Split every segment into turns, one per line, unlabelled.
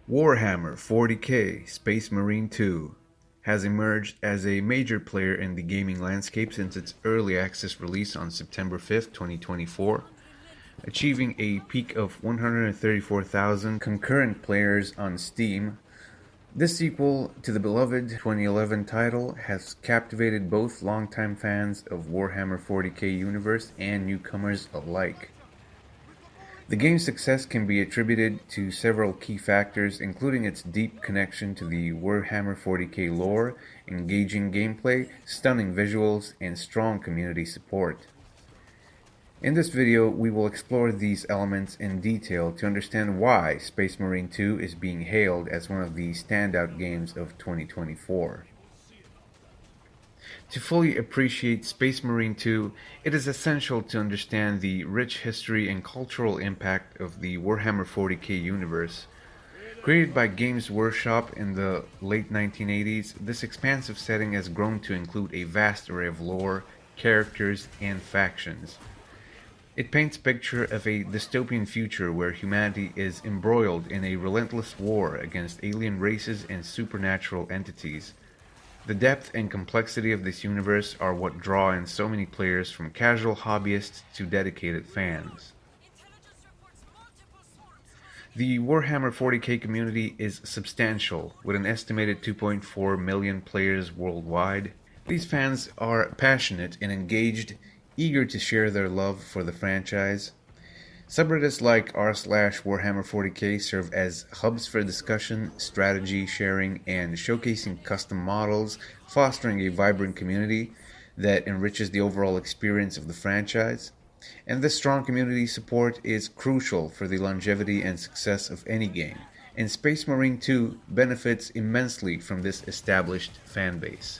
Warhammer 40k Space Marine 2 has emerged as a major player in the gaming landscape since its early access release on September 5, 2024, achieving a peak of 134,000 concurrent players on Steam. This sequel to the beloved 2011 title has captivated both longtime fans of Warhammer 40k universe and newcomers alike. The game's success can be attributed to several key factors, including its deep connection to the Warhammer 40k lore, engaging gameplay, stunning visuals, and strong community support. In this video, we will explore these elements in detail to understand why Space Marine 2 is being hailed as one of the standout games of 2024. To fully appreciate Space Marine 2, it is essential to understand the rich history and cultural impact of the Warhammer 40k universe. Created by Games Workshop in the late 1980s, this expansive setting has grown to include a vast array of lore, characters, and factions. It paints a picture of a dystopian future where humanity is embroiled in a relentless war against alien races and supernatural entities. The depth and complexity of this universe are what draw in so many players, from casual hobbyists to dedicated fans. The Warhammer 40k community is substantial, with an estimated 2.4 million players worldwide. These fans are passionate and engaged, eager to share their love for the franchise. Subreddits like r/Warhammer 40k serve as hubs for discussion, strategy sharing, and showcasing custom models, fostering a vibrant community that enriches the overall experience of the franchise. And this strong community support is crucial for the longevity and success of any game, and Space Marine 2 benefits immensely from this established fanbase.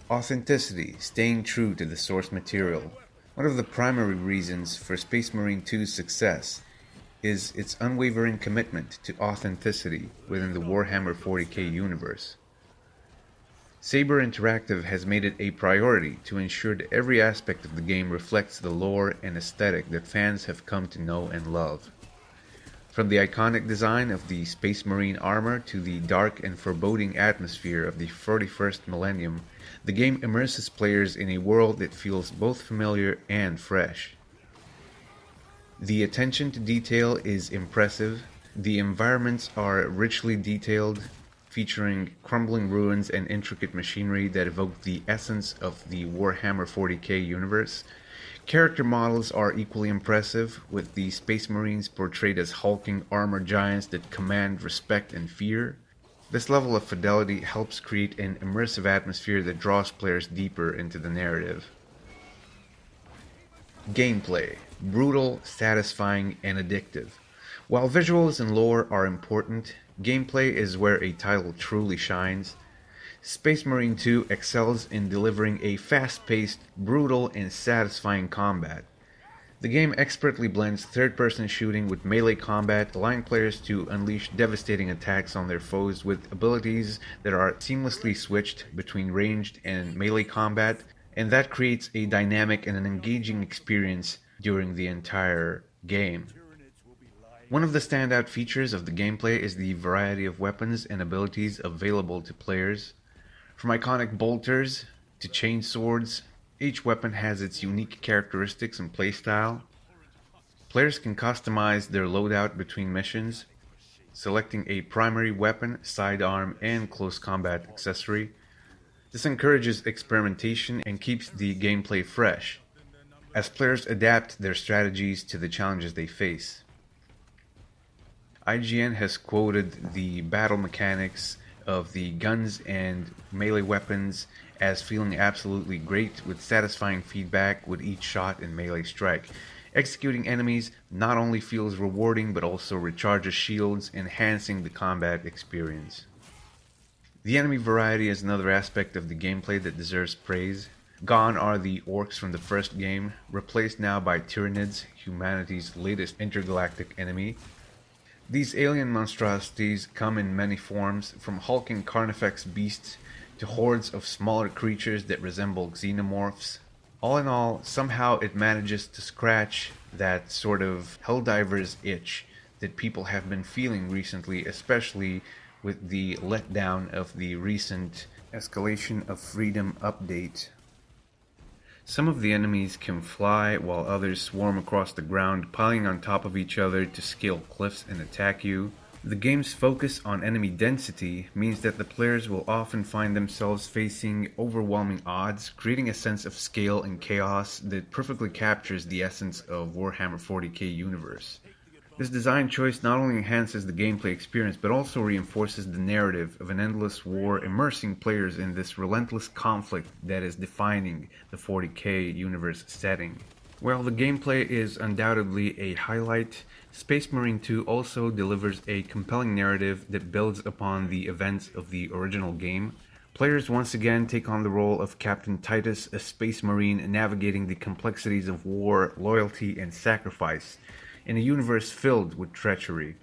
Authenticity, staying true to the source material. One of the primary reasons for Space Marine 2's success is its unwavering commitment to authenticity within the Warhammer 40k universe. Saber Interactive has made it a priority to ensure that every aspect of the game reflects the lore and aesthetic that fans have come to know and love. From the iconic design of the Space Marine armor to the dark and foreboding atmosphere of the 41st millennium, the game immerses players in a world that feels both familiar and fresh. The attention to detail is impressive. The environments are richly detailed, featuring crumbling ruins and intricate machinery that evoke the essence of the Warhammer 40k universe. Character models are equally impressive, with the Space Marines portrayed as hulking armored giants that command respect and fear. This level of fidelity helps create an immersive atmosphere that draws players deeper into the narrative. Gameplay: brutal, satisfying, and addictive. While visuals and lore are important, gameplay is where a title truly shines. Space Marine 2 excels in delivering a fast-paced, brutal, and satisfying combat. The game expertly blends third-person shooting with melee combat, allowing players to unleash devastating attacks on their foes with abilities that are seamlessly switched between ranged and melee combat, and that creates a dynamic and an engaging experience during the entire game. One of the standout features of the gameplay is the variety of weapons and abilities available to players. From iconic bolters to chain swords, each weapon has its unique characteristics and playstyle. Players can customize their loadout between missions, selecting a primary weapon, sidearm, and close combat accessory. This encourages experimentation and keeps the gameplay fresh, as players adapt their strategies to the challenges they face. IGN has quoted the battle mechanics of the guns and melee weapons as feeling absolutely great, with satisfying feedback with each shot and melee strike. Executing enemies not only feels rewarding but also recharges shields, enhancing the combat experience. The enemy variety is another aspect of the gameplay that deserves praise. Gone are the orcs from the first game, replaced now by Tyranids, humanity's latest intergalactic enemy. These alien monstrosities come in many forms, from hulking carnifex beasts to hordes of smaller creatures that resemble xenomorphs. All in all, somehow it manages to scratch that sort of Helldiver's itch that people have been feeling recently, especially with the letdown of the recent Escalation of Freedom update. Some of the enemies can fly, while others swarm across the ground, piling on top of each other to scale cliffs and attack you. The game's focus on enemy density means that the players will often find themselves facing overwhelming odds, creating a sense of scale and chaos that perfectly captures the essence of Warhammer 40k universe. This design choice not only enhances the gameplay experience, but also reinforces the narrative of an endless war, immersing players in this relentless conflict that is defining the 40k universe setting. While the gameplay is undoubtedly a highlight, Space Marine 2 also delivers a compelling narrative that builds upon the events of the original game. Players once again take on the role of Captain Titus, a space marine navigating the complexities of war, loyalty, and sacrifice in a universe filled with treachery.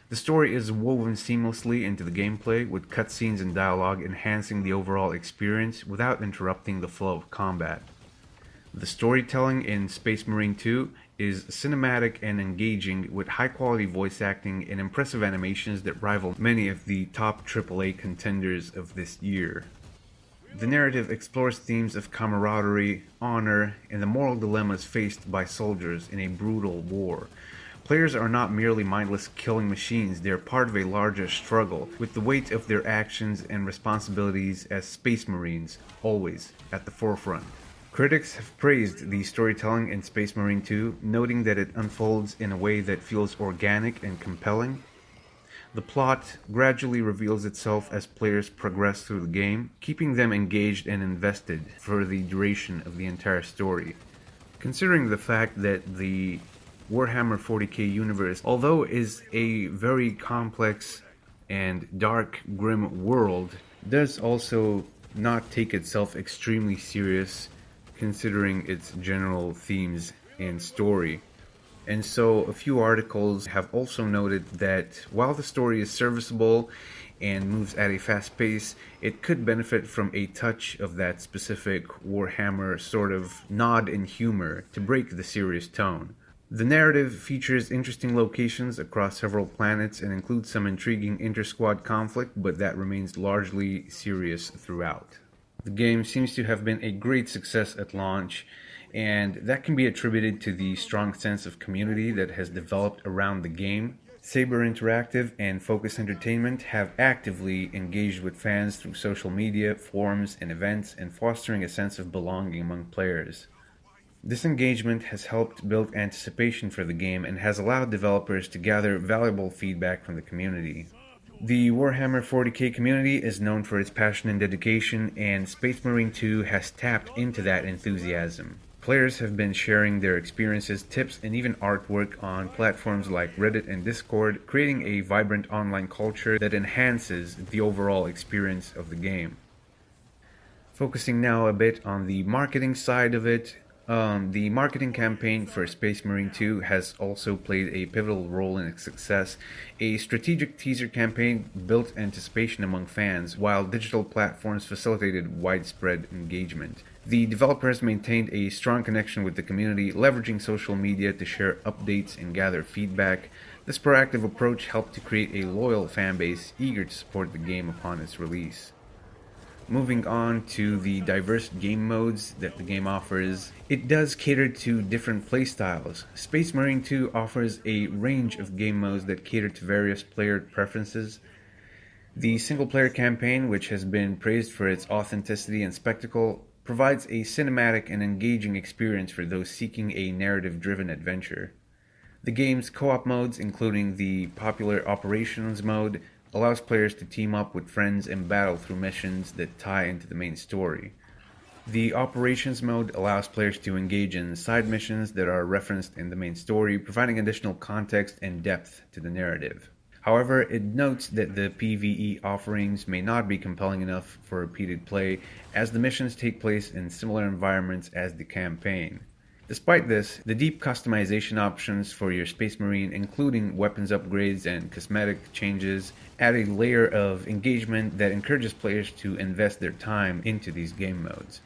The story is woven seamlessly into the gameplay, with cutscenes and dialogue enhancing the overall experience without interrupting the flow of combat. The storytelling in Space Marine 2 is cinematic and engaging, with high-quality voice acting and impressive animations that rival many of the top AAA contenders of this year. The narrative explores themes of camaraderie, honor, and the moral dilemmas faced by soldiers in a brutal war. Players are not merely mindless killing machines, they are part of a larger struggle, with the weight of their actions and responsibilities as Space Marines always at the forefront. Critics have praised the storytelling in Space Marine 2, noting that it unfolds in a way that feels organic and compelling. The plot gradually reveals itself as players progress through the game, keeping them engaged and invested for the duration of the entire story. Considering the fact that the Warhammer 40k universe, although is a very complex and dark, grim world, does also not take itself extremely serious considering its general themes and story. And so a few articles have also noted that while the story is serviceable and moves at a fast pace, it could benefit from a touch of that specific Warhammer sort of nod and humor to break the serious tone. The narrative features interesting locations across several planets and includes some intriguing inter-squad conflict, but that remains largely serious throughout. The game seems to have been a great success at launch, and that can be attributed to the strong sense of community that has developed around the game. Saber Interactive and Focus Entertainment have actively engaged with fans through social media, forums, and events, and fostering a sense of belonging among players. This engagement has helped build anticipation for the game and has allowed developers to gather valuable feedback from the community. The Warhammer 40k community is known for its passion and dedication, and Space Marine 2 has tapped into that enthusiasm. Players have been sharing their experiences, tips, and even artwork on platforms like Reddit and Discord, creating a vibrant online culture that enhances the overall experience of the game. Focusing now a bit on the marketing side of it, the marketing campaign for Space Marine 2 has also played a pivotal role in its success. A strategic teaser campaign built anticipation among fans, while digital platforms facilitated widespread engagement. The developers maintained a strong connection with the community, leveraging social media to share updates and gather feedback. This proactive approach helped to create a loyal fanbase eager to support the game upon its release. Moving on to the diverse game modes that the game offers, it does cater to different playstyles. Space Marine 2 offers a range of game modes that cater to various player preferences. The single-player campaign, which has been praised for its authenticity and spectacle, provides a cinematic and engaging experience for those seeking a narrative-driven adventure. The game's co-op modes, including the popular Operations mode, allows players to team up with friends and battle through missions that tie into the main story. The Operations mode allows players to engage in side missions that are referenced in the main story, providing additional context and depth to the narrative. However, it notes that the PvE offerings may not be compelling enough for repeated play, as the missions take place in similar environments as the campaign. Despite this, the deep customization options for your Space Marine, including weapons upgrades and cosmetic changes, add a layer of engagement that encourages players to invest their time into these game modes.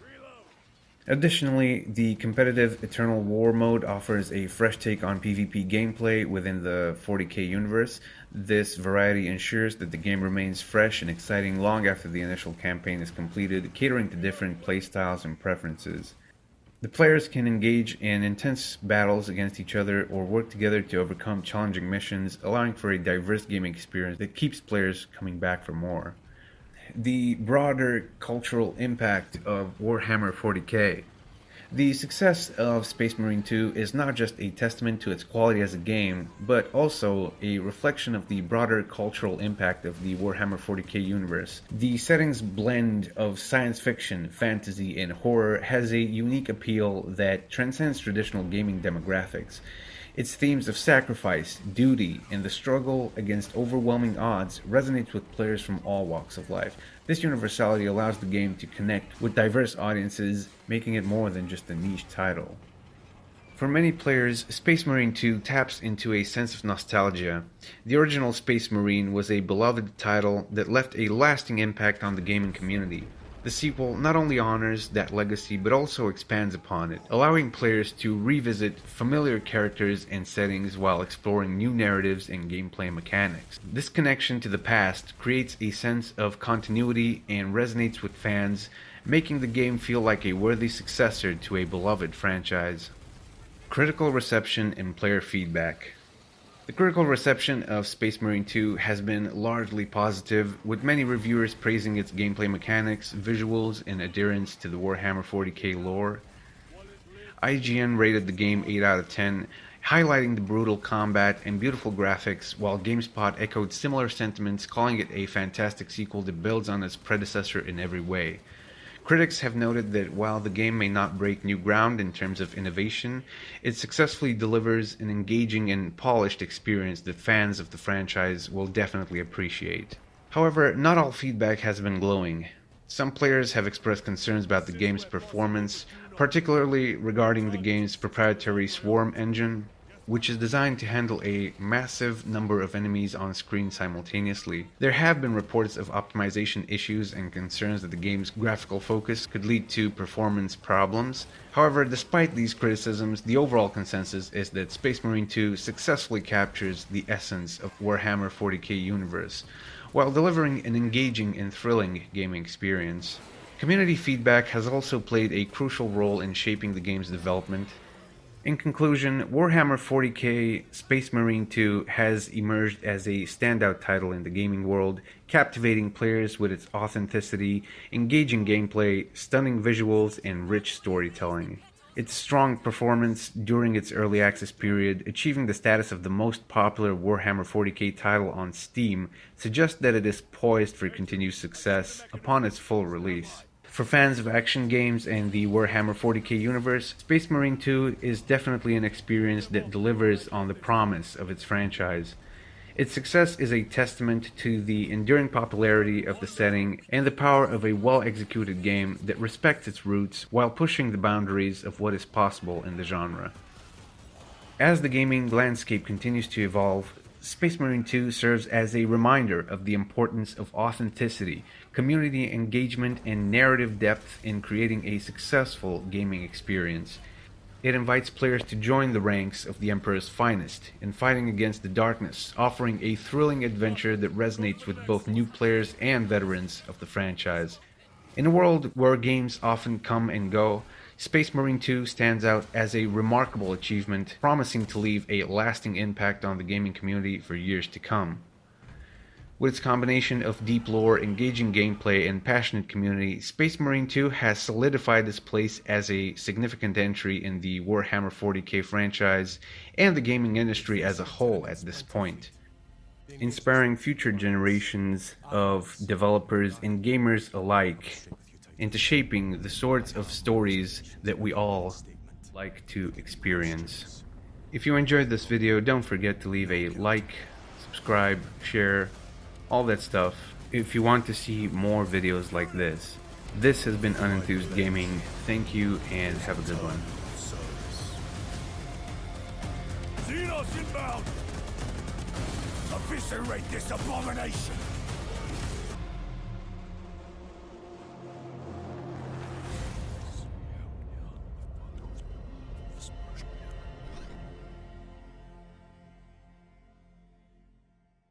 Additionally, the competitive Eternal War mode offers a fresh take on PvP gameplay within the 40k universe. This variety ensures that the game remains fresh and exciting long after the initial campaign is completed, catering to different playstyles and preferences. The players can engage in intense battles against each other or work together to overcome challenging missions, allowing for a diverse gaming experience that keeps players coming back for more. The broader cultural impact of Warhammer 40k. The success of Space Marine 2 is not just a testament to its quality as a game, but also a reflection of the broader cultural impact of the Warhammer 40k universe. The setting's blend of science fiction, fantasy, and horror has a unique appeal that transcends traditional gaming demographics. Its themes of sacrifice, duty, and the struggle against overwhelming odds resonates with players from all walks of life. This universality allows the game to connect with diverse audiences, making it more than just a niche title. For many players, Space Marine 2 taps into a sense of nostalgia. The original Space Marine was a beloved title that left a lasting impact on the gaming community. The sequel not only honors that legacy but also expands upon it, allowing players to revisit familiar characters and settings while exploring new narratives and gameplay mechanics. This connection to the past creates a sense of continuity and resonates with fans, making the game feel like a worthy successor to a beloved franchise. Critical reception and player feedback. The critical reception of Space Marine 2 has been largely positive, with many reviewers praising its gameplay mechanics, visuals, and adherence to the Warhammer 40k lore. IGN rated the game 8 out of 10, highlighting the brutal combat and beautiful graphics, while GameSpot echoed similar sentiments, calling it a fantastic sequel that builds on its predecessor in every way. Critics have noted that while the game may not break new ground in terms of innovation, it successfully delivers an engaging and polished experience that fans of the franchise will definitely appreciate. However, not all feedback has been glowing. Some players have expressed concerns about the game's performance, particularly regarding the game's proprietary Swarm engine, which is designed to handle a massive number of enemies on screen simultaneously. There have been reports of optimization issues and concerns that the game's graphical focus could lead to performance problems. However, despite these criticisms, the overall consensus is that Space Marine 2 successfully captures the essence of Warhammer 40k universe, while delivering an engaging and thrilling gaming experience. Community feedback has also played a crucial role in shaping the game's development. In conclusion, Warhammer 40k Space Marine 2 has emerged as a standout title in the gaming world, captivating players with its authenticity, engaging gameplay, stunning visuals, and rich storytelling. Its strong performance during its early access period, achieving the status of the most popular Warhammer 40k title on Steam, suggests that it is poised for continued success upon its full release. For fans of action games and the Warhammer 40k universe, Space Marine 2 is definitely an experience that delivers on the promise of its franchise. Its success is a testament to the enduring popularity of the setting and the power of a well-executed game that respects its roots while pushing the boundaries of what is possible in the genre. As the gaming landscape continues to evolve, Space Marine 2 serves as a reminder of the importance of authenticity, community engagement, and narrative depth in creating a successful gaming experience. It invites players to join the ranks of the Emperor's finest in fighting against the darkness, offering a thrilling adventure that resonates with both new players and veterans of the franchise. In a world where games often come and go, Space Marine 2 stands out as a remarkable achievement, promising to leave a lasting impact on the gaming community for years to come. With its combination of deep lore, engaging gameplay, and passionate community, Space Marine 2 has solidified its place as a significant entry in the Warhammer 40k franchise and the gaming industry as a whole at this point, inspiring future generations of developers and gamers alike into shaping the sorts of stories that we all like to experience. If you enjoyed this video, don't forget to leave a like, subscribe, share, all that stuff if you want to see more videos like this. This has been Unenthused Gaming. Thank you and have a good one.
Xenos inbound! Eviscerate this abomination!